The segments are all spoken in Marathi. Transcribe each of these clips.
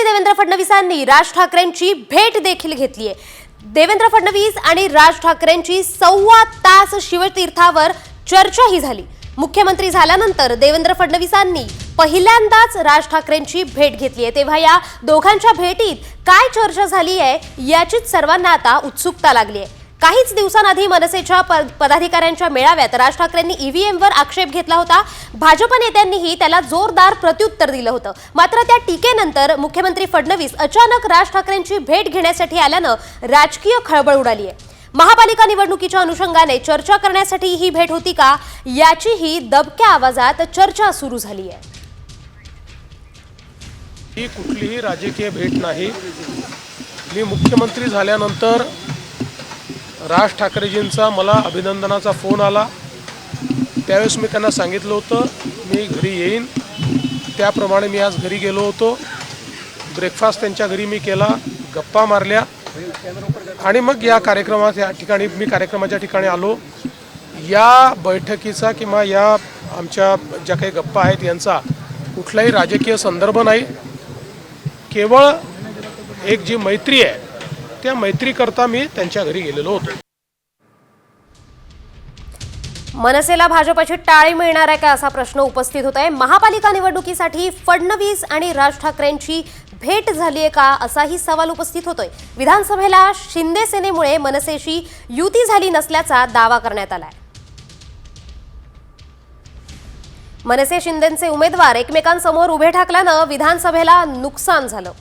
मुख्यमंत्री देवेंद्र फडणवीसांनी राज ठाकरेंची भेट देखील घेतली आहे। देवेंद्र फडणवीस आणि राज ठाकरेंची 1.25 तास शिवतीर्थावर चर्चाही झाली। मुख्यमंत्री झाल्यानंतर देवेंद्र फडणवीसांनी पहिल्यांदाच राज ठाकरेंची भेट घेतली आहे। तेव्हा या दोघांच्या भेटीत काय चर्चा झाली आहे याचीच सर्वांना आता उत्सुकता लागली आहे। काहीच दिवसांआधी मनसेच्या पदाधिकाऱ्यांच्या मेळाव्यात राज ठाकरेंनी ईव्हीएमवर आक्षेप घेतला होता। भाजप नेत्यांनीही त्याला जोरदार प्रत्युत्तर दिलं होतं। मात्र त्या टीकेनंतर मुख्यमंत्री फडणवीस अचानक राज ठाकरेंची भेट घेण्यासाठी आल्यानं राजकीय खळबळ उडाली आहे। महापालिका निवडणुकीच्या अनुषंगाने चर्चा करण्यासाठी ही भेट होती का याचीही दबक्या आवाजात चर्चा सुरू झाली आहे। ही कुठलीही राजकीय भेट नाही। मी मुख्यमंत्री झाल्यानंतर राज ठाकरेजींचा मला अभिनंदनाचा फोन आला। त्यावेळेस मी त्यांना सांगितलं होतं मी घरी येईन। त्याप्रमाणे मी आज घरी गेलो होतो। ब्रेकफास्ट त्यांच्या घरी मी केला, गप्पा मारल्या आणि मग या कार्यक्रमाच्या ठिकाणी आलो। या बैठकीचा किंवा या आमच्या ज्या काही गप्पा आहेत यांचा कुठलाही राजकीय संदर्भ नाही। केवळ एक जी मैत्री आहे त्या मैत्रीकरता मी त्यांच्या घरी गेलेलो होतो। मनसेला भाजपची टाळी मिळणार आहे का असा प्रश्न उपस्थित होत आहे। महापालिका निवडणुकीसाठी फडणवीस आणि राज ठाकरेंची भेट झाली आहे का असाही सवाल उपस्थित होतोय। विधानसभेला शिंदे सेनेमुळे मनसेशी युती झाली नसल्याचा दावा करण्यात आलाय। मनसे शिंदेचे उमेदवार एकमेकांसमोर उभे ठाकल्यानं विधानसभेला नुकसान झालं।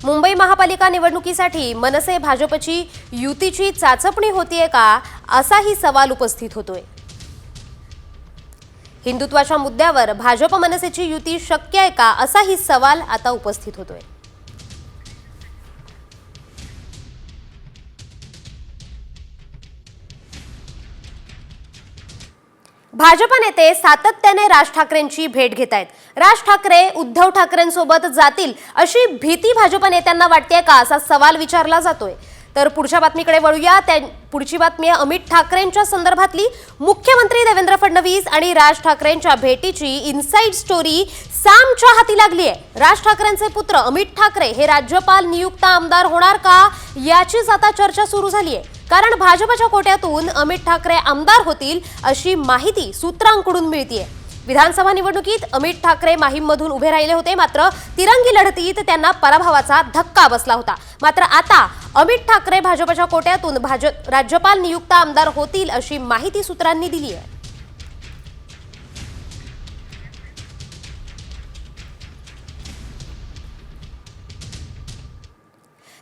मुंबई महापालिका निवडणुकीसाठी मनसे भाजपची युतीची चाचपणी होतीये का असाही सवाल उपस्थित होतोय। हिंदुत्वाच्या मुद्द्यावर भाजप मनसेची युती शक्य आहे का असाही सवाल आता उपस्थित होतोय। भाजप नेते सातत्याने राज ठाकरेंची भेट घेत आहेत। राज ठाकरे उद्धव ठाकरेंसोबत जातील अशी भीती भाजप नेत्यांना वाटते का असा सवाल विचारला जातोय। तर पुढच्या बातमीकडे वळूया। पुढची बातमी आहे अमित ठाकरेंच्या संदर्भातली। मुख्यमंत्री देवेंद्र फडणवीस आणि राज ठाकरेंच्या भेटीची इनसाइड स्टोरी सामच्या हाती लागली आहे। राज ठाकरेंचे पुत्र अमित ठाकरे हे राज्यपाल नियुक्त आमदार होणार का याचीच आता चर्चा सुरू झाली आहे। कारण भाजपच्या कोट्यातून अमित ठाकरे आमदार होतील अशी माहिती सूत्रांकडून मिळतेय। विधानसभा निवडणुकीत अमित ठाकरे माहीममधून उभे राहिले होते, मात्र तिरंगी लढतीत त्यांना पराभवाचा धक्का बसला होता। मात्र आता अमित ठाकरे भाजपच्या कोट्यातून राज्यपाल नियुक्त आमदार होतील अशी माहिती सूत्रांनी दिली आहे।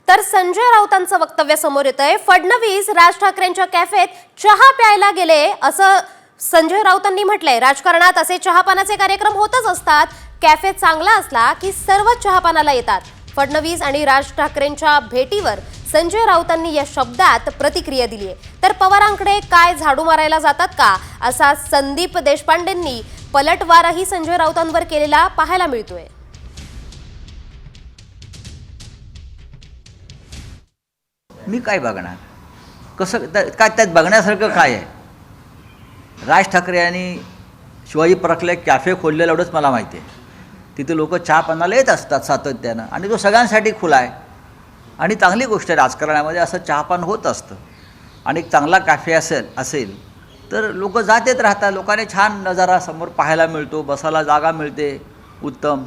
तर संजय राऊतांचं वक्तव्य समोर येतंय। फडणवीस राज ठाकरेंच्या कॅफेत चहा प्यायला गेले असं संजय राऊतांनी म्हटलंय। राजकारणात असे चहापानाचे कार्यक्रम होतच असतात। कॅफे चांगला असला की सर्व चहापानाला येतात। फडणवीस आणि राज ठाकरेंच्या भेटीवर संजय राऊतांनी या शब्दात प्रतिक्रिया दिली आहे। तर पवारांकडे काय झाडू मारायला जातात का असा संदीप देशपांडेंनी पलटवारही संजय राऊतांवर केलेला पाहायला मिळतोय। मी काय बघणार, कसं काय त्यात बघण्यासारखं काय आहे? राज ठाकरे यांनी शिवाजी पार्कला एक कॅफे खोललेलं एवढंच मला माहिती आहे। तिथे लोक चहा पानाला येत असतात सातत्यानं आणि तो सगळ्यांसाठी खुला आहे आणि चांगली गोष्ट आहे। राजकारणामध्ये असं चहापान होत असतं आणि एक चांगला कॅफे असेल तर लोक जात येत राहतात। लोकांना छान नजारा समोर पाहायला मिळतो, बसायला जागा मिळते, उत्तम।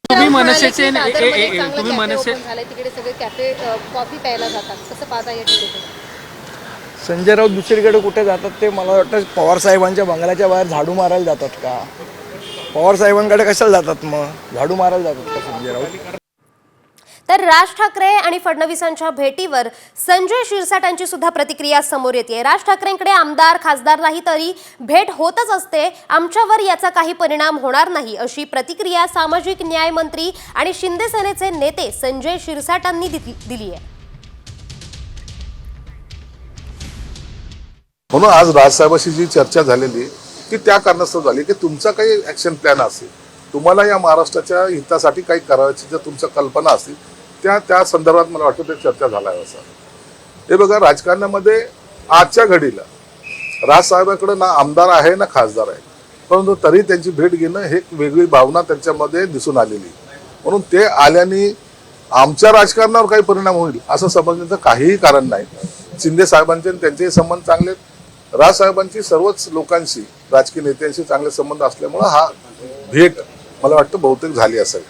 तुम्ही मनसे तिकडे सगळे कॅफे कॉफी प्यायला जातात, कसं पाहता या ठिकाणी? संजय राऊत दुसरीकडे कुठे जातात ते मला वाटतं पवार साहेबांच्या बंगल्याच्या बाहेर झाडू मारायला जातात का? पवार साहेबांकडे कशाला जातात मग? झाडू मारायला जातात का संजय राऊत? तर राज ठाकरे आणि फडणवीसांच्या भेटीवर संजय शिरसाटांची सुद्धा प्रतिक्रिया समोर येते। राज ठाकरेंकडे आमदार खासदार नाही तरी भेट होतच असते, आमच्यावर याचा काही परिणाम होणार नाही अशी प्रतिक्रिया सामाजिक न्याय मंत्री आणि शिंदे सेनेचे नेते संजय शिरसाटांनी दिली आहे। म्हणून आज राजसाहेबांशी जी चर्चा झालेली की त्या कारणास्तव झाली की तुमचा काही ऍक्शन प्लॅन असेल, तुम्हाला या महाराष्ट्राच्या हितासाठी काही करायची जर तुमच्या कल्पना असतील त्या संदर्भात मला वाटतं ते चर्चा झाला आहे। असं हे बघा, राजकारणामध्ये आजच्या घडीला राजसाहेबांकडे ना आमदार आहे ना खासदार आहे। परंतु तरी त्यांची भेट घेणं हे एक वेगळी भावना त्यांच्यामध्ये दिसून आलेली. म्हणून ते आल्याने आमच्या राजकारणावर काही परिणाम होईल असं समजण्याचं काहीही कारण नाही. शिंदे साहेबांचे आणि त्यांचेही संबंध चांगले आहेत. राजसाहेबांची सर्वच लोकांशी, राजकीय नेत्यांशी चांगले संबंध असल्यामुळे हा भेट मला वाटतं बहुतेक झाली असेल.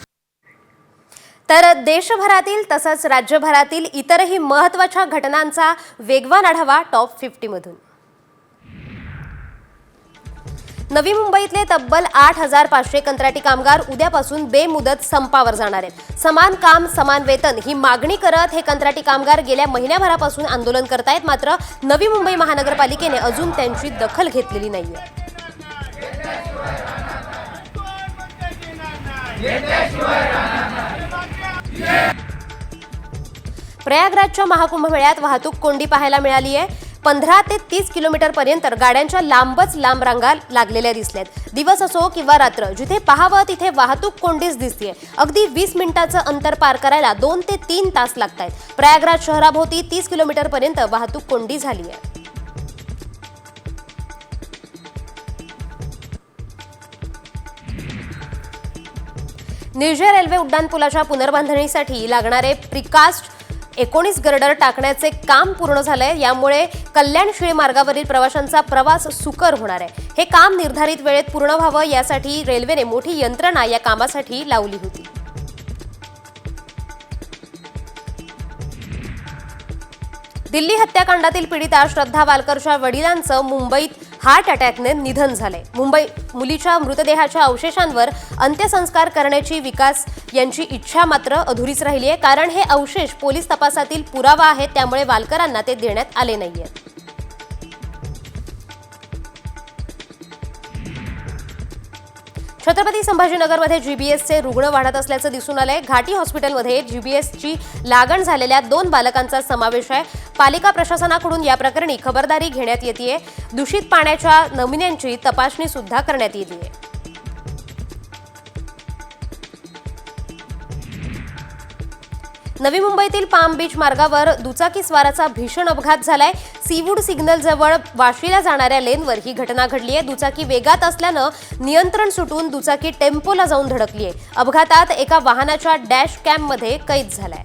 तर देशभरातील तसंच राज्यभरातील इतरही महत्त्वाच्या घटनांचा वेगवान आढावा टॉप 50 मधून. नवी मुंबईतले तब्बल 8,500 कंत्राटी कामगार उद्यापासून बेमुदत संपावर जाणार आहेत. समान काम समान वेतन ही मागणी करत हे कंत्राटी कामगार गेल्या महिन्याभरापासून आंदोलन करतायत. मात्र नवी मुंबई महानगरपालिकेने अजून त्यांची दखल घेतलेली नाहीये. प्रयागराजच्या महाकुंभ मेळ्यात वाहतूक कोंडी पाहायला मिळाली आहे. 15 ते 30 किलोमीटर पर्यंत गाड्यांच्या लांबच लांब रांगा लागलेल्या दिसल्यात. दिवस असो किंवा रात्र, जिथे पाहावं तिथे वाहतूक कोंडीच दिसतेय. अगदी 20 मिनिटाचं अंतर पार करायला 2 ते 3 तास लागतायत. प्रयागराज शहराभोवती 30 किलोमीटर पर्यंत वाहतूक कोंडी झाली आहे. निर्जय रेल्वे उड्डाणपुलाच्या पुनर्बांधणीसाठी लागणारे प्रिकास्ट 19 गर्डर टाकण्याचे काम पूर्ण झालंय. यामुळे कल्याण शिळे मार्गावरील प्रवाशांचा प्रवास सुकर होणार आहे. हे काम निर्धारित वेळेत पूर्ण व्हावं यासाठी रेल्वेने मोठी यंत्रणा या कामासाठी लावली होती. दिल्ली हत्याकांडातील पीडिता श्रद्धा वालकरच्या वडिलांचं मुंबईत हार्ट अटॅकने निधन झालंय. मुलीच्या मृतदेहाच्या अवशेषांवर अंत्यसंस्कार करण्याची विकास यांची इच्छा मात्र अधुरीच राहिली आहे. कारण हे अवशेष पोलीस तपासातील पुरावा आहेत, त्यामुळे वालकरांना ते देण्यात आले नाहीये. छत्रपती संभाजीनगरमध्ये जीबीएसचे रुग्ण वाढत असल्याचं दिसून आलंय. घाटी हॉस्पिटलमध्ये जीबीएसची लागण झालेल्या 2 बालकांचा समावेश आहे. पालिका प्रशासनाकडून या प्रकरणी खबरदारी घेण्यात येतेय. दूषित पाण्याच्या नमुन्यांची तपासणी सुद्धा करण्यात येतेय. नवी मुंबईतील पाम बीच मार्गावर दुचाकी स्वाराचा भीषण अपघात झालाय. सीवूड सिग्नल जवळ वाशीला जाणाऱ्या लेनवर ही घटना घडली आहे. दुचाकी वेगात असल्यानं नियंत्रण सुटून दुचाकी टेम्पोला जाऊन धडकली आहे. अपघातात एका वाहनाच्या डॅश कॅममध्ये कैद झालाय.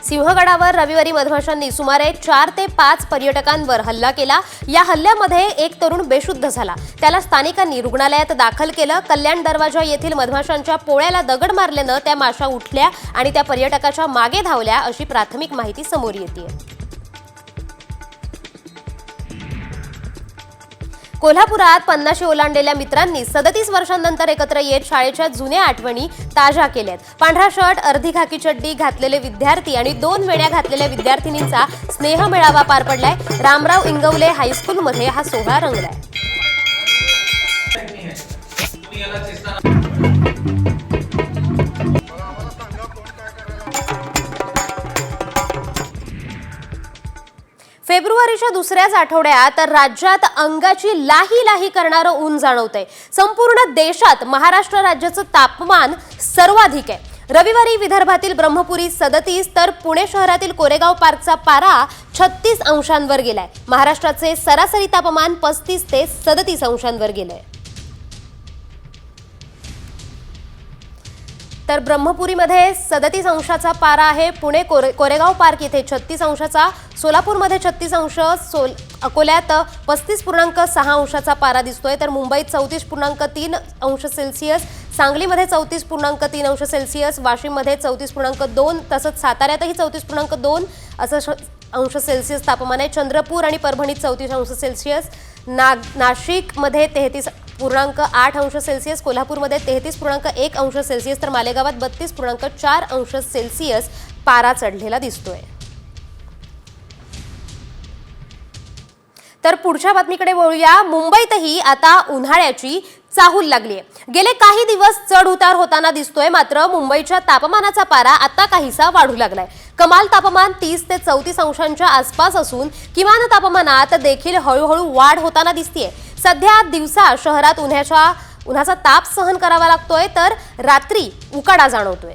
सिंहगडावर रविवारी मधमाशांनी सुमारे 4 ते 5 पर्यटकांवर हल्ला केला. या हल्ल्यामध्ये एक तरुण बेशुद्ध झाला. त्याला स्थानिकांनी रुग्णालयात दाखल केलं. कल्याण दरवाजा येथील मधमाशांच्या पोळ्याला दगड मारल्यानं त्या माशा उठल्या आणि त्या पर्यटकाच्या मागे धावल्या अशी प्राथमिक माहिती समोर येतेय. कोल्हापुरात 50 ओलांडलेल्या मित्रांनी 37 वर्षांनंतर एकत्र येत शाळेच्या जुन्या आठवणी ताज्या केल्यात. पांढरा शर्ट, अर्धी खाकी चड्डी घातलेले विद्यार्थी आणि 2 वेण्या घातलेल्या विद्यार्थिनींचा स्नेह मेळावा पार पडलाय. रामराव इंगवले हायस्कूलमध्ये हा सोहळा रंगलाय. फेब्रुवारीच्या दुसऱ्याच आठवड्यात राज्यात अंगाची लाही लाही करणारं ऊन जाणवतंय. संपूर्ण देशात महाराष्ट्र राज्याचं तापमान सर्वाधिक आहे. रविवारी विदर्भातील ब्रह्मपुरी 37 तर पुणे शहरातील कोरेगाव पार्कचा पारा 36 अंशांवर गेलाय. महाराष्ट्राचे सरासरी तापमान 35 ते 37 अंशांवर गेलंय. तर ब्रह्मपुरीमध्ये 37 अंशाचा पारा आहे. पुणे कोरेगाव पार्क इथे 36 अंशाचा, सोलापूरमध्ये 36 अंश, अकोल्यात 35.6 अंशाचा पारा दिसतोय. तर मुंबईत 34.3 अंश सेल्सिअस, सांगलीमध्ये 34.3 अंश सेल्सिअस, वाशिममध्ये 34.2, तसंच साताऱ्यातही 34.2 असं अंश सेल्सिअस तापमान आहे. चंद्रपूर आणि परभणीत 34 अंश सेल्सिअस, नाशिकमध्ये 33.8 अंश सेल्सिअस, कोल्हापूरमध्ये 33.1 अंश सेल्सिअस, तर मालेगावात 32.4 अंश सेल्सिअस पारा चढलेला दिसतोय. तर पुढच्या बातमीकडे वळूया. मुंबईतही आता उन्हाळ्याची चाहूल लागली आहे. गेले काही दिवस चढ उतार होताना दिसतोय. मात्र मुंबईच्या तापमानाचा पारा आता काहीसा वाढू लागलाय. कमाल तापमान 30 ते 34 अंशांच्या आसपास असून किमान तापमानात देखील हळूहळू वाढ होताना दिसतेय. सध्या दिवसा शहरात उन्हाचा ताप सहन करावा लागतोय, तर रात्री उकाडा जाणवतोय.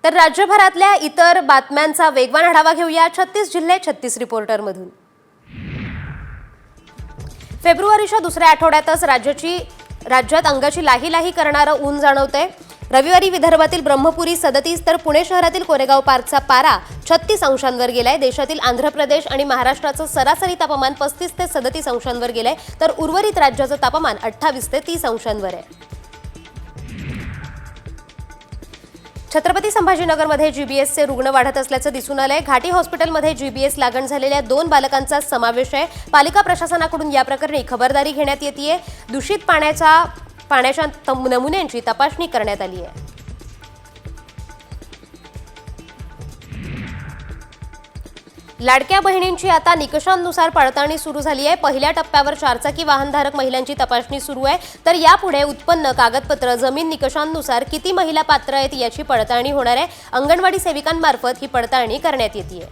तर राज्यभरातल्या इतर बातम्यांचा वेगवान आढावा घेऊया 36 जिल्हे 36 रिपोर्टरमधून. फेब्रुवारीच्या दुसऱ्या आठवड्यातच राज्यात अंगाची लाही लाही करणारं ऊन जाणवतंय. रविवारी विदर्भातील ब्रह्मपुरी 37 तर पुणे शहरातील कोरेगाव पार्कचा पारा 36 अंशांवर गेलाय. देशातील आंध्र प्रदेश आणि महाराष्ट्राचं सरासरी तापमान 35 ते 37 अंशांवर गेलंय, तर उर्वरित राज्याचं तापमान 28 ते 30 अंशांवर आहे. छत्रपती संभाजीनगरमध्ये जीबीएसचे रुग्ण वाढत असल्याचं दिसून आलंय. घाटी हॉस्पिटलमध्ये जीबीएस लागण झालेल्या 2 बालकांचा समावेश आहे. पालिका प्रशासनाकडून या प्रकरणी खबरदारी घेण्यात येतेय. दूषित पाण्याच्या नमुन्यांची तपासणी करण्यात आली आहे. लाडक्या बहिणींची आता निकषांनुसार पडताळणी सुरू झाली आहे. पहिल्या टप्प्यावर 4चाकी वाहनधारक महिलांची तपासणी सुरू आहे, तर यापुढे उत्पन्न, कागदपत्र, जमीन निकषांनुसार किती महिला पात्र आहेत याची पडताळणी होणार आहे. अंगणवाडी सेविकांमार्फत ही पडताळणी करण्यात येते.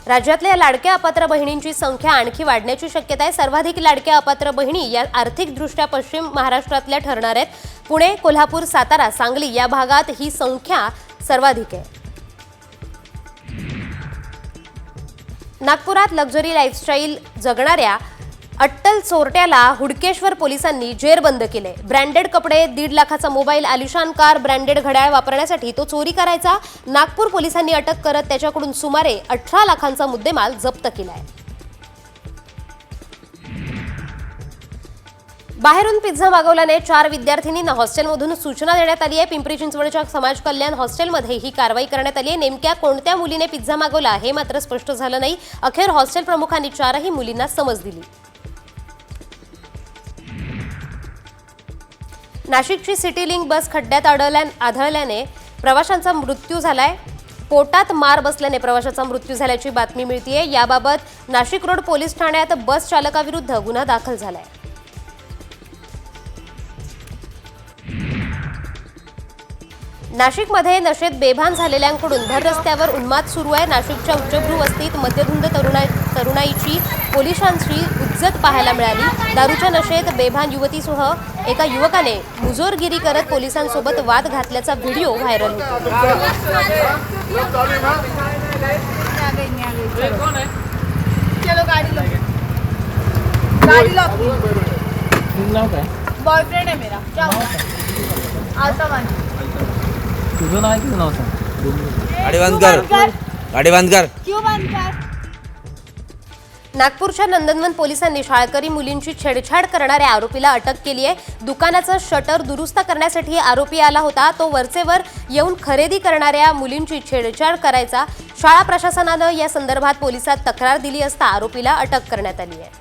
राज्यातल्या लाडक्या अपात्र बहिणींची संख्या आणखी वाढण्याची शक्यता आहे. सर्वाधिक लाडक्या अपात्र बहिणी या आर्थिकदृष्ट्या पश्चिम महाराष्ट्रातल्या ठरणार आहेत. पुणे, कोल्हापूर, सातारा, सांगली या भागात ही संख्या सर्वाधिक आहे. नागपुरात लक्झरी लाईफस्टाईल जगणाऱ्या अट्टल चोरट्याला हुडकेश्वर पोलिसांनी जेरबंद केले. ब्रँडेड कपडे, 1.5 लाखाचा मोबाईल, आलिशान कार, ब्रँडेड घड्याळ वापरण्यासाठी तो चोरी करायचा. नागपूर पोलिसांनी अटक करत त्याच्याकडून सुमारे 18 लाखांचा मुद्देमाल जप्त केलाय. बाहेरून पिझ्झा मागवल्याने 4 विद्यार्थिनींना हॉस्टेलमधून सूचना देण्यात आली आहे. पिंपरी चिंचवडच्या समाज कल्याण हॉस्टेलमध्ये ही कारवाई करण्यात आली आहे. नेमक्या कोणत्या मुलीने पिझ्झा मागवला हे मात्र स्पष्ट झालं नाही. अखेर हॉस्टेल प्रमुखांनी 4ही मुलींना समज दिली. नाशिकची सिटी लिंक बस खड्ड्यात आढळल्याने प्रवाशांचा मृत्यू झालाय. पोटात मार बसल्याने प्रवाशाचा मृत्यू झाल्याची बातमी मिळतेय. याबाबत नाशिक रोड पोलीस ठाण्यात बस चालकाविरुद्ध गुन्हा दाखल झालाय. नाशिकमध्ये नशेत बेभान झालेल्यांकडून भर रस्त्यावर उन्माद सुरू आहे. नाशिकच्या उच्चभ्रू वस्तीत मध्यधुंद तरुणाईची पोलिसांची उज्जत पाहायला मिळाली. दारूच्या नशेत बेभान युवतीसह एका युवकाने मुजोरगिरी करत पोलिसांसोबत वाद घातल्याचा व्हिडिओ व्हायरल होतो. बॉयफ्रेंड है मेरा, क्या हुआ? आता मान तुझं नाव आहे की नाव सांग. गाड़ी बंद कर, गाड़ी बंद कर. क्यों बंद कर? नागपूरच्या नंदनवन पोलिसांनी शाळकरी मुलींची छेडछाड करणाऱ्या आरोपीला अटक केली आहे. दुकानाचं शटर दुरुस्त करण्यासाठी आरोपी आला होता. तो वरचेवर येऊन खरेदी करणाऱ्या मुलींची छेडछाड करायचा. शाळा प्रशासनानं या संदर्भात पोलिसात तक्रार दिली असता आरोपीला अटक करण्यात आली आहे.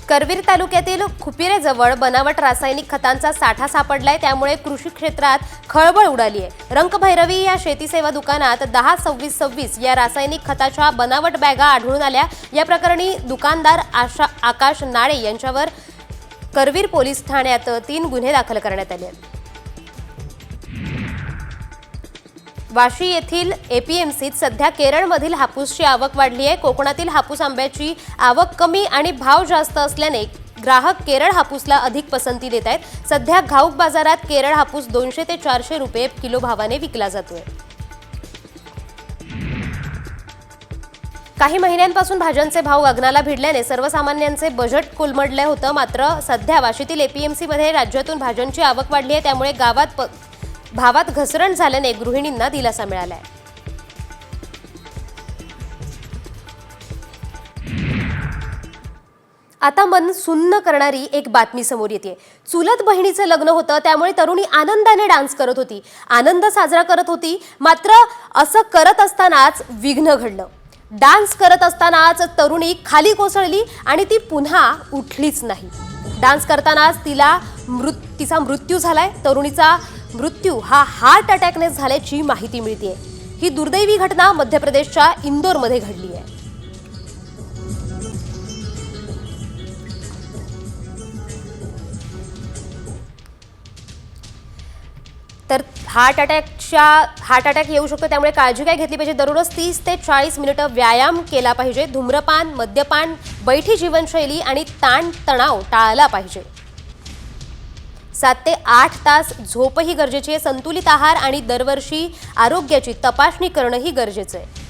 करवीर तालुक्यातील खुपिरेजवळ बनावट रासायनिक खतांचा साठा सापडलाय. त्यामुळे कृषी क्षेत्रात खळबळ उडाली आहे. रंकभैरवी या शेती सेवा दुकानात 10-26-26 या रासायनिक खताच्या बनावट बॅगा आढळून आल्या. या प्रकरणी दुकानदार आकाश नाळे यांच्यावर करवीर पोलीस ठाण्यात 3 गुन्हे दाखल करण्यात आले आहेत. वाशी येथील एपीएमसीत सध्या केरळमधील हापूसची आवक वाढली आहे. कोकणातील हापूस आंब्याची आवक कमी आणि भाव जास्त असल्याने ग्राहक केरळ हापूसला अधिक पसंती देत आहेत. सध्या घाऊक बाजारात केरळ हापूस 200 ते 400 रुपये किलो भावाने विकला जातोय. काही महिन्यांपासून भाज्यांचे भाव गगनाला भिडल्याने सर्वसामान्यांचे बजेट कोलमडले होतं. मात्र सध्या वाशीतील एपीएमसीमध्ये राज्यातून भाज्यांची आवक वाढली आहे. त्यामुळे भावात घसरण झाल्याने गृहिणींना दिलासा मिळालाय. आता मन सुन्न करणारी एक बातमी समोर येते. चुलत बहिणीचं लग्न होतं, त्यामुळे तरुणी आनंदाने डान्स करत होती, आनंद साजरा करत होती. मात्र असं करत असतानाच विघ्न घडलं. डान्स करत असतानाच तरुणी खाली कोसळली आणि ती पुन्हा उठलीच नाही. डान्स करतानाच तिचा मृत्यू झालाय. तरुणीचा मृत्यू हा हार्ट अटॅकने झाल्याची माहिती मिळते. ही दुर्दैवी घटना मध्य प्रदेशच्या इंदोरमध्ये घडली आहे. तर हार्ट अटॅक अशा हार्ट अटॅक येऊ शकतो, त्यामुळे काळजी काय घेतली पाहिजे? दररोज 30 ते 40 मिनिटं व्यायाम केला पाहिजे. धूम्रपान, मद्यपान, बैठी जीवनशैली आणि ताणतणाव टाळला पाहिजे. 7 ते 8 तास झोपही गरजेची आहे. संतुलित आहार आणि दरवर्षी आरोग्याची तपासणी करणंही गरजेचं आहे.